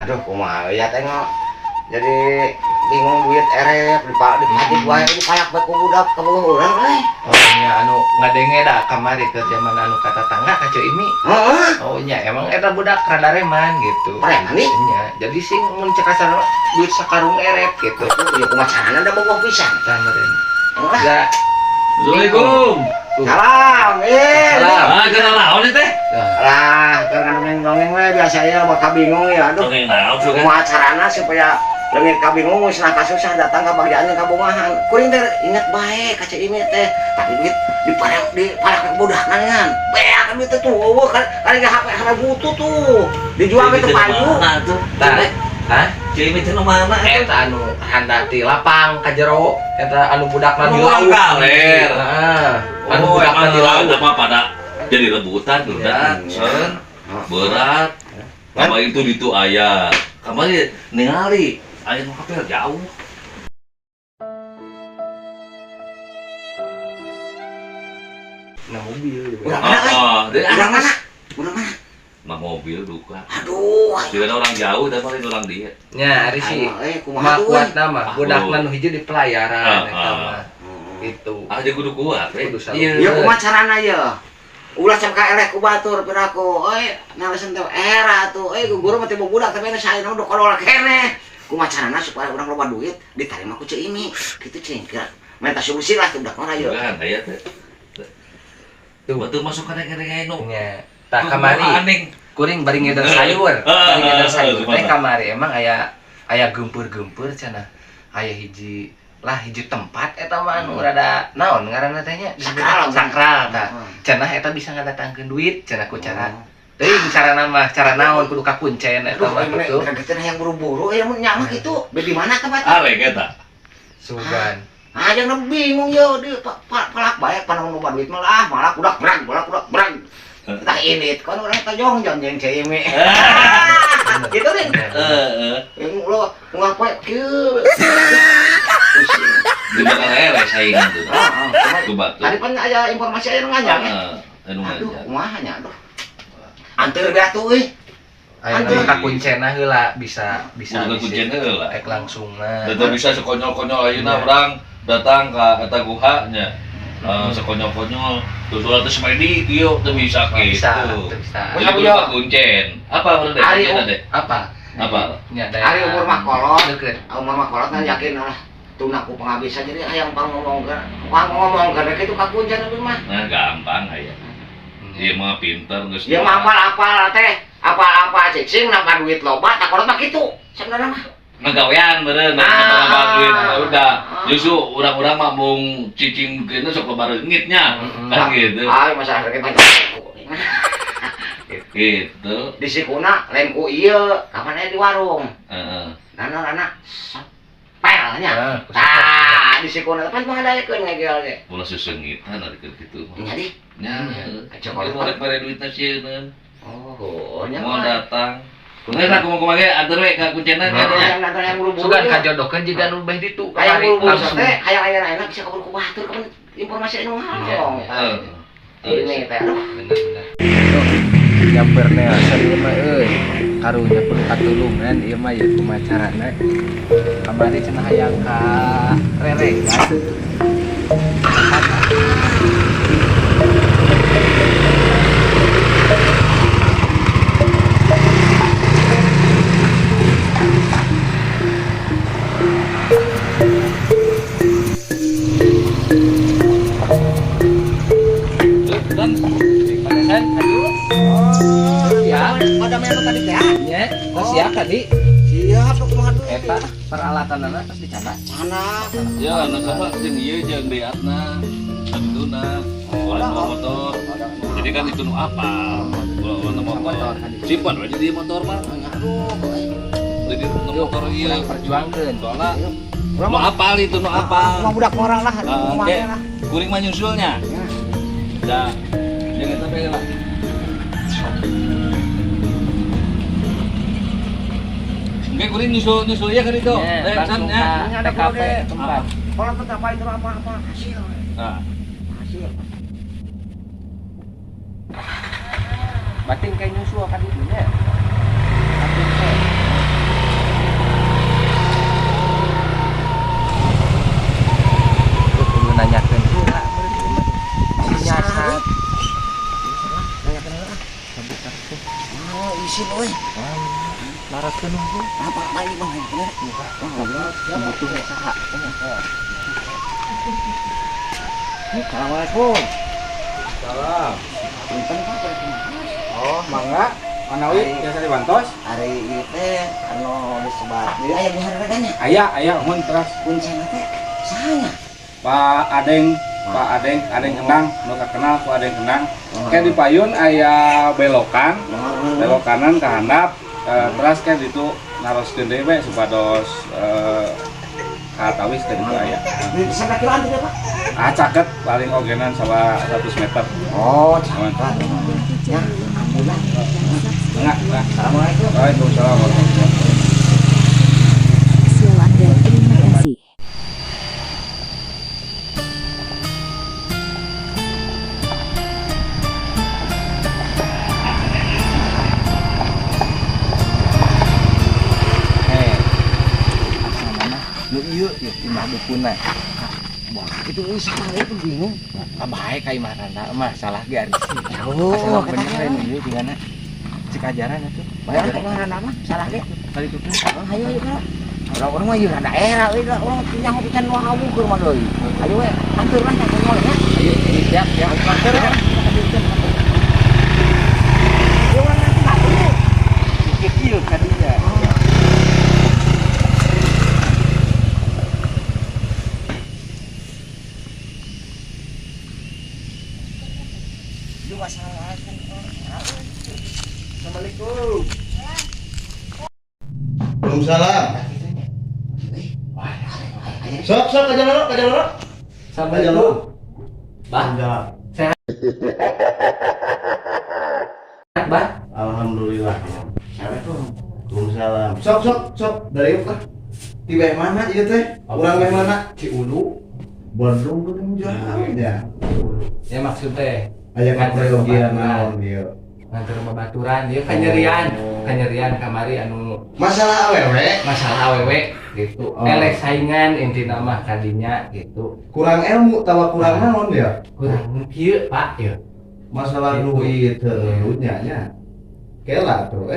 Aduh, kumaha ya tengok. Jadi bingung duit erep dipajit wae dipalak bae ku budak kabogoh urang euy. Oh nya anu ngadenge da kamari ke zaman anu kata tangga ka Ceu Imi. Heeh. Oh nya emang eta budak rada reman gitu. Reman nih? Nya. Jadi sing mun cek asal duit sakarung erep gitu. Ya kumaha carana da bogoh pisan. Sameureun. Lah. Da Assalamualaikum. Salam. Salam. Ah, kenal naon teh? Lah, kan dongeng we biasa ya bakal bingung ya. Aduh. Dongeng naon suka? Kumaha carana supaya leungit kabingung geus nah kasusah datang ka bagian kabungahan. Kuring teh inget bae ka Ceu Imi teh. Tapi duit dipalak budakna ngan. Beak duit teh tuh eueuh kan HP butuh tuh. Dijual ge teu payu. Mana tuh? Hah? Ceu Imi teh nu mana Eta anu handati lapang ka jero. Eta anu budakna di Anu laut. kaler. Heeh. Anu Oh, budakna di laut. apa pada jadi rebutan udah, sen. Berat. Kamar itu aya. Kamar ningali aya nu kapel jauh. Nah mobil. Urang mana euy? Dari Urang anak mana? Urang mana? mah mobil duka. Aduh. Juga ada orang jauh dan paling orang dia. Nya ari si Kumaha tuh? kuat nama Ah, budakna oh. nu hiji di pelayaran eta Ah, mah. Itu. Ah dia kudu kuat, Kudu salut. Iya. Ya kumaha carana ya? Ulah can ka elek ku batur piraku. Euy, nalesen teh era tuh. Euy guru mah teh budak tapi saya nu kolol keneh. Kumaha carana supaya urang loba duit ditarima ku Ceu Imi. Kitu cengkeun. Minta solusi lah teh budak mah ya. Kan aya teh. Tuh batu masuk ka denge nu. Nya. Tah kamari Aning. kuring bari ngeder sayur. Bari ngeder sayur teh kamari emang aya geumpeur-geumpeur cenah. Aya hiji tempat eta mah anu rada naon ngaranna teh nya? Sakral tah. Cenah eta bisa ngadatangkeun duit cenah ku cara. Teuing carana mah cara naon kudu kakuncen eta mah kitu. Kagetna yang buru-buru ya mun nyamak itu. Di mana tempat? Arek eta. Sugan. Ah jangan bingung yo di palak bae panang loba duit malah budak brag. Tah ini kan urang teh jongjong jeung Ceu Imi. Gitu deh. Yang lo ngapain kieu. Di bakal elek saingan tuh. Tuh batu. Tadi kan ada informasi aya nu ngajak. Anu Aduh, ngajak. kumaha nya aduh. Anteur dah tuh euy. Aya Aduh. kakuncena heula bisa Kudu kuncen heula. ek langsungna. Tetep bisa sekonyol-konyol ayeuna urang datang ka eta guha nya. Sekonyol-konyol terus ulah teh semedi kieu teu bisa Bisa, kitu. bisa. Jadi kudu kuncen. Apa urang Ari, deh? Apa? Apa? Nya Ari umur mah kolot. deukeut. Umur mah kolot kan yakin lah. Tuna ku penghabisan jadi hayang ngomongkeun kitu kakuncian itu mah. Nah, gampang aya. Ieu mah pinter geus. Ya mah apal-apal teh. Apa-apa cicing nambah duit loba tak kolot mah kitu. Sebenarnya mah. Ngagawean beureun nambah duit udah. Justru urang-urang mah mung cicing kena sok loba reungitnya. Kan gitu. Ai masalah kita Gitu. di sikuna lain ku ieu kapan aya di warung. Heeh. Nana pelnya. Ku Tah di sikuna pan mangadayekeun ngegel ge. Ulah susengitan ari kitu mah. Nya di. Nya. Kacau Kalau kolot. rek mere duitna sieun. Oh, nya Mau mah. datang. Kumaha kumaha ge atur we ka kuncenna Yang buru-buru. Sugan kajodokeun jiga nu beh ditu Hayang kamari buru-buru langsung. teh, hayang aya enak bisa kabur ku batur kapan informasi anu ngalong. Ini teh aduh. Bener-bener. Nyamperna asal mah euy. Karunya perlu katulungan ieu mah ya kumaha carana. Kamari cenah hayang ka reregan. Dan Panasan aduh. Oh, ya. Pada menu tadi teh. Nya, siap tadi. Siap tuh kumaha tuh. Eta peralatanana tos dicatat. Sana. ya anak sama jeung ieu jeung beatna. Sabituna. Warna motor. Jadi kan itu nu apa? Warna motor. Simpan we di motor mah. Aduh. Jadi nu motor ieu Perjuangkeun. soalna nu apal itu nu apal. Mah budak orang lah. Oke, kuring mah nyusulnya. Da, jangan sampai lah. Oke, kuring nyusul ya kan itu. Langsung ya. ka TKP tempat. Kalau tetap itu apa hasil. Nah, Hasil. Bating kayak nyusul kan itu nya. Bating teh. laraskeun hungkul. Apa bayi mah bener. Butuh usaha. Assalamualaikum. Salam. Punten Pak. Oh, mangga. Manawi biasa dibantos. Hari ieu teh anu disebat. Jadi aya di harganya. Aya mun terus. Kuncena teh sahanya. Pak Adeng Kenang, nu kenal ku Adeng Kenang. Kayak di Payun aya belokan, belok kanan ke handap, terus kayak ditu naroskeun deui we supados ka Tawis teh ditu aya. Di sana kiloan teh Pak. Caket paling ogenan sawa 100 meter. Oh, caket. Ya, alhamdulillah. Enggak. Assalamualaikum. Waalaikumsalam warahmatullahi wabarakatuh. Hasil Anda, terima kasih. Lu ieu imah dukunna. Wah, itu usaha itu bingung. Nah, baik ka imah randa mah salah ge ari sih. Oh, bener katanya. we ieu digana. Cik ajaran atuh. Bayar teh mah nama salah ge. Kali itu. Ayo Kak. Orang mah ieu daerah euy orang punya pisan nu hawu keur mah deui. Ayo we, antur lah ka moal ya. Ayo, siap ya. Antur ya. Yo mana tak dulu. Kecil kadinya. Assalamualaikum. Waalaikumsalam. Sok aja loro. Aja loro. Bah, Sehat. bah. Alhamdulillah. Waalaikumsalam. Sok. Dari yuk kah? Tiba mana ieu teh? Urang meh mana? Ciulu. Bandung gedung jauh ya. Ya maksud teh Aya kategorian naon ieu? nganter babaturan dia kanyerian kamari anu Masalah awewe. masalah awewe gitu. Oh. Elek saingan intina mah kadinya gitu. Kurang ilmu tawa kurang naon ya? Kurang kieu Pak ya. Masalah duit duitnya nya. Kela tuh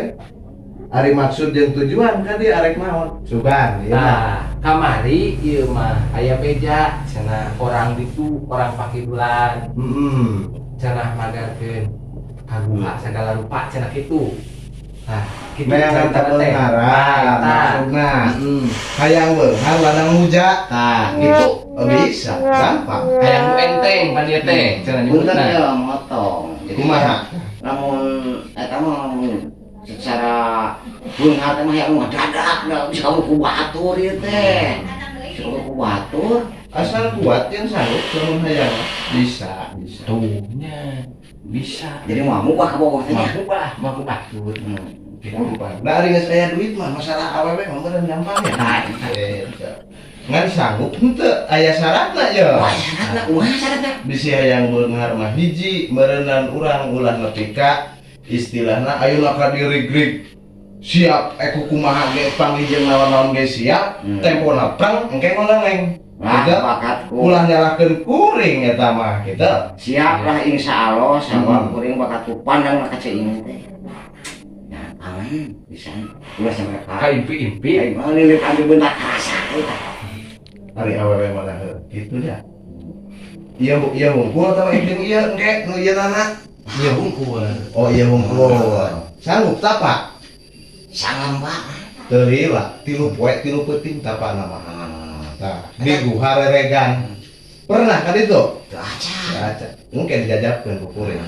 Ari maksud jeung tujuan kan dia arek naon? Sugan ieu mah. Nah, kamari ieu mah aya beja cenah orang ditu, orang pakidulan, cenah magarkeun kagungan segala rupa cenah kitu. Nah, kitu Meang carita teh. kebenaran maksudna. Hayang beunghar ladang muja. Tah, itu bisa gampang. Hayang nu enteng pan dieu teh cenah Punten nyebutna. ya motong. Jadi Kumaha? namun eta mah secara beunghar teh mah hayang ngadadak da bisa kamu ku batur ieu teh. Bisa kamu ku batur. Asal kuat yang sanggup lamun hayang bisa. Tuhnya bisa. Jadi mau mukah ka bawah teh nya. Mau batur. Nah, ari geus aya duit mah masalah awewe mah meureun gampang ya. Ngan sanggup henteu aya syaratna ya. Wah, syaratna kumaha syaratna? Bisi hayang beunghar mah hiji meureunan urang ulah nepi ka istilahna ayeuna ka dirig-rig siap kumaha ge panggih jeung naon-naon ge siap tempona prang engke ngoleng. Bakatku. Ulah nyalahkeun kuring eta mah kita. Siap lah insyaallah sabab kuring bakat pandang ka ceuing teh. Ya, aman bisa. Ulah sampai Ka impi-impi. Ai mah lilip ambil bentak rasa eta. Ari awewe mah kitu ya. Iya hungkul atau jeung ieu engke nu ieu nana. Iya hungkul. Oh iya hungkul. Sanggup tapak. Salam Pak. Teu heula 3 poe 3 peuting tapak nama. Tah, minggu hareregan. Pernah kan itu? Aca. Mungkin dijajabkeun ku kuring.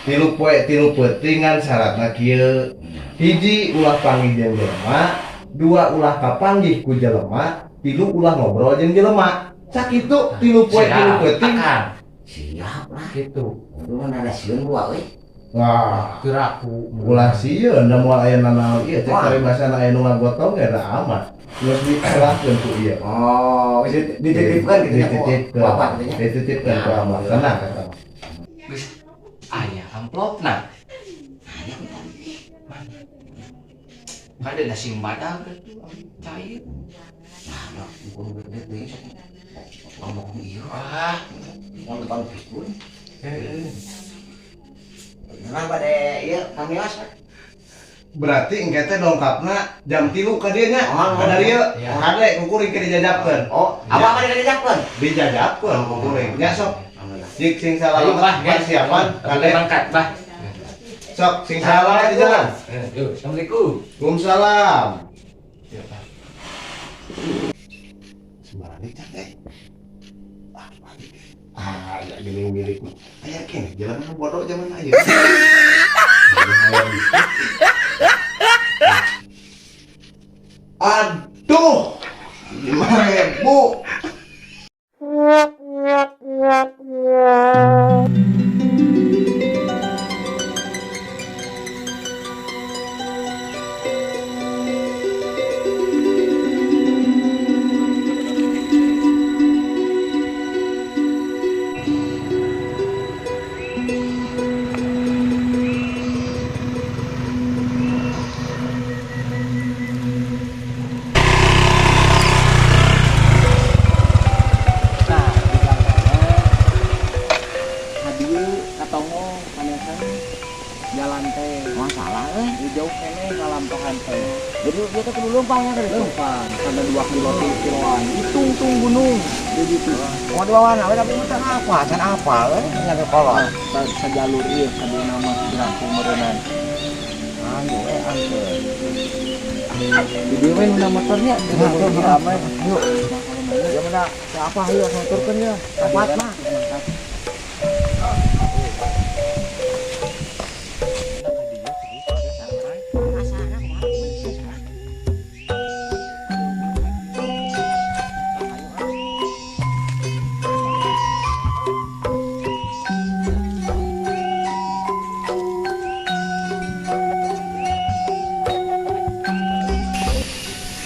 3 poe 3 peutingan syaratna kieu. Hiji ulah panggih jeung jelema, 2 ulah kapanggih ku jelema, 3 ulah ngobrol jeung jelema. Sakitu 3 poe 3 peuting. Siap lah. Gitu. Lu mah ada sieun gua euy. Wah, Kiraku. ulah sieun da moal aya nanaon ieu teh kari basana aya nu ngagotong ya da aman. Geus dikerahkeun ku ieu. Oh, bisa dititipkan gitu ya. Dititipkeun. Bapak gitu ya. Dititipkeun ku aman. Tenang kata. Geus aya amplopna. Kada da simbada cair. Nah, bukan gede deui sok. Ngomong ieu. Wah, Mau depan pikun. heeh. Nah, bade ieu kami os. berarti engke teh dongkapna jam 3 ka dieu nya. Oh, Ka dieu. iya. Kade kukuring ke dijajabkeun. Oh, apa ada dijapkeun? Dijajabkeun kukuring. Nya sok. Jik sing Ayo salah bah, persiapan kade kade. mangkat bah. Sok sing salah di jalan. Yuk, assalamualaikum. Waalaikumsalam. Sembarang teh. Ya gini milik mah. Aya kene jalan bodoh zaman ayeuna. Aduh, 5.000. Nah, di jalannya hadir katongo panesan jalan teh masalah jauh kene kalamtohan teh jadi dia teh kudu leumpang dari leumpang karena 2 kiloan hitung gunung jadi itu Mau dibawa nawe tapi mah apa? Can apa nya kolot. sajalur ieu kadu nama dirangkul meureunnan Anu angkeun. di dieu we nu motornya di ramai yuk ya mana siapa ayo motorkeun ya tepat mah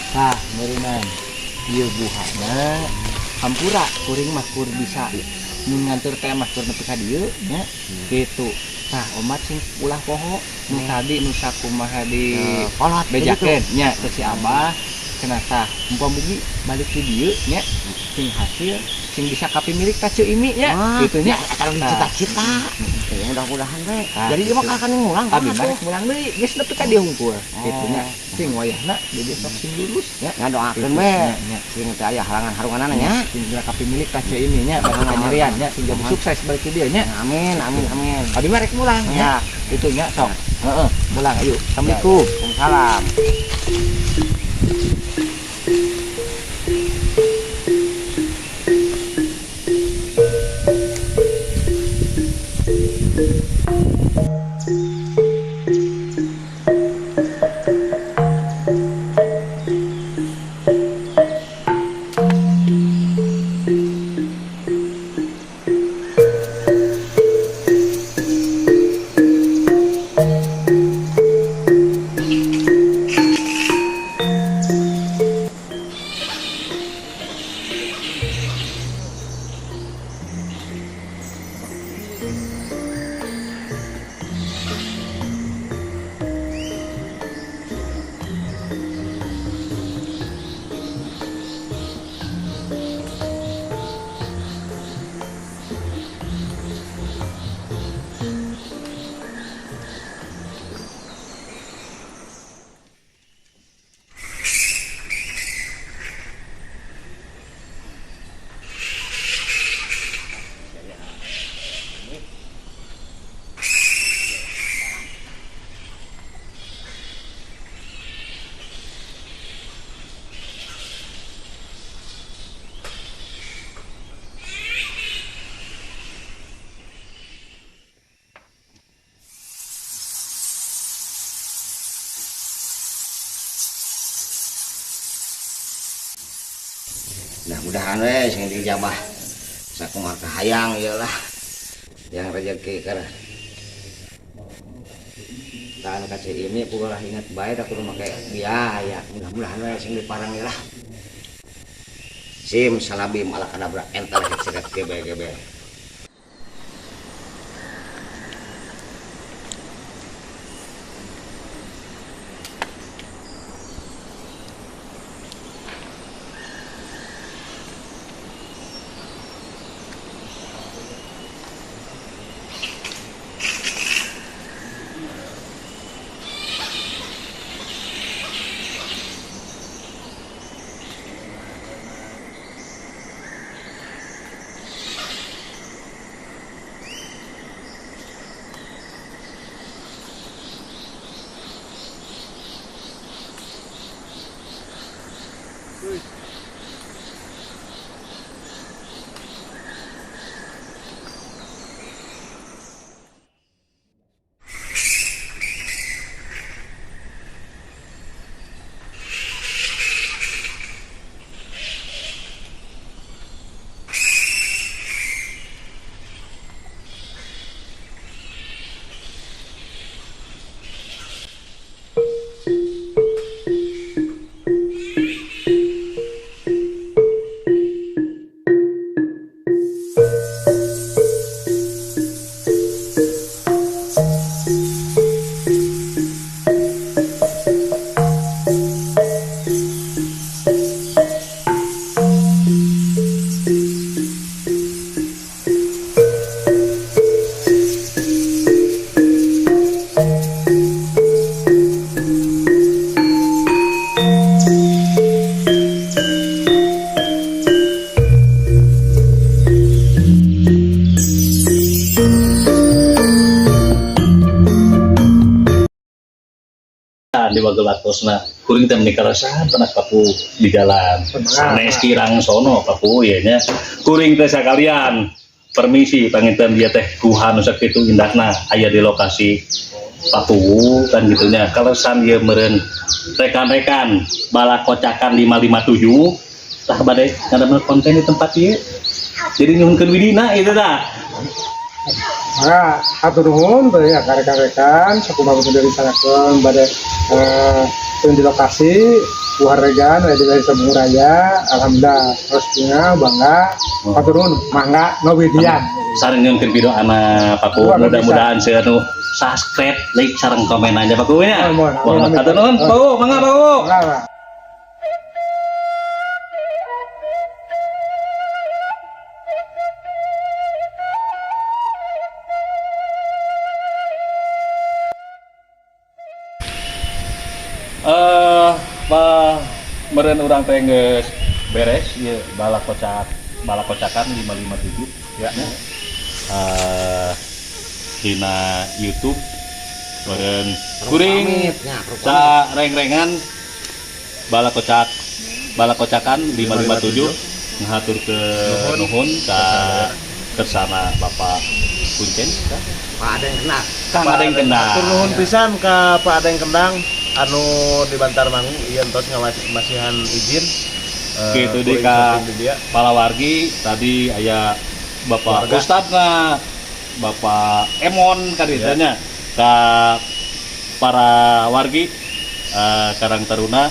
Nah, meureunnan ieu buhana hampura kuring mah kur bisa mun nganteur teh mah kur nepi ka dieu nya kitu. Tah omat sing ulah poho nu tadi nu sakumaha di Kolot bejakeun nya teh si Abah cenah tah mumpamigi balik di dieu nya sing hasil sing bisa kapimilik ka Ceu Imi nya kitu nya kalau cita-cita. Ya mudah-mudahan we. Jadi dia mah kan ngulang. abi mah rek mulang deui geus nepi ka dieu hungkul kitu nya sing wayahna jadi sok sing lulus nya Ngadoakeun we. Sing teh aya halangan-halanganna nya. sing bisa kapimilik ka Ceu Imi nya bakal kanyarian nya sing jadi sukses balik ke dieu nya Amin, amin, amin. abi mah rek mulang Ya. nya itu nya sok heeh mulang ayo assalamualaikum Waalaikumsalam. Mudah-mudahan we sing dijabah sakumaha hayang ieu lah yang rezeki keur tahan ka Ceu Imi kumaha ingat bae da kudu make biaya mudah-mudahan we sing diparangi lah sim salabim ala kadabra entar sirat gebe-gebe di Wagelatosna kuring teh menikah rasahan pernah kapu di jalan sanes kirang sono kapu ya nya kuring teh sakalian permisi panginten dia teh guha nu sakitu indahna aya di lokasi Papuwu kan gitunya kalesan ieu meureun rekan-rekan bala kocakan 557 tah bade ngadamel konten di tempat ieu jadi nyuhunkeun widina itu dah. Maka atur nuhun teh ya rekan-rekan sakumaha dari sanakeun bade di lokasi Buharegan di Desa Bunguraya. Alhamdulillah restunya bangga atur nuhun mangga nowidian Sareng nyuhunkeun video anak Paku mudah-mudahan seunu subscribe like sareng komen aja Paku nya. Wah atur nuhun Paku mangga Paku. Meren urang teh geus beres ieu bala kocakan 557 ya. Dina YouTube meren kuring sa reng-rengan bala kocakan 557 ngatur ke nuhun ka kersana Bapak Kuncen Pak Adeng Kendang. Kang Adeng Kendang. Atur nuhun pisan ka Pak Adeng Kendang anu di Bantarmangu ieu entos ngawasihan izin gitu di ka palawargi tadi aya Bapak Ustadna Bapak Emon kaditanya ka para wargi Karang Taruna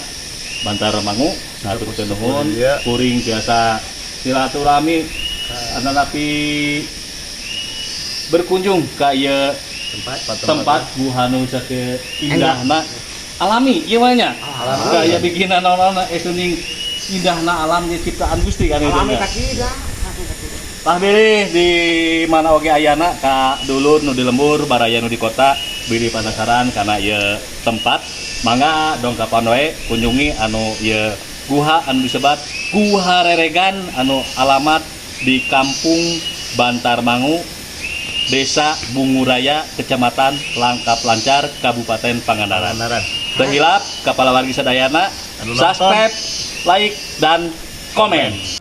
Bantarmangu saturkeun nuhun kuring biasa silaturahmi anapi berkunjung ka ieu tempat buhanu sakeun indahna alami ieu mah nya kayak bikinan naon-naon esuning indahna alam ciptaan Gusti kan itu nya tah bilih di mana oge ayana ka dulur nu di lembur baraya nu di kota bilih penasaran kana ieu tempat mangga dongkapan we kunjungi anu ieu guha anu disebat Guha Reregan anu alamat di Kampung Bantarmangu Desa Bunguraya, Kecamatan Langkap Lancar, Kabupaten Pangandaran. Teu hilap, kepala wargi sadayana, subscribe, like, dan komen.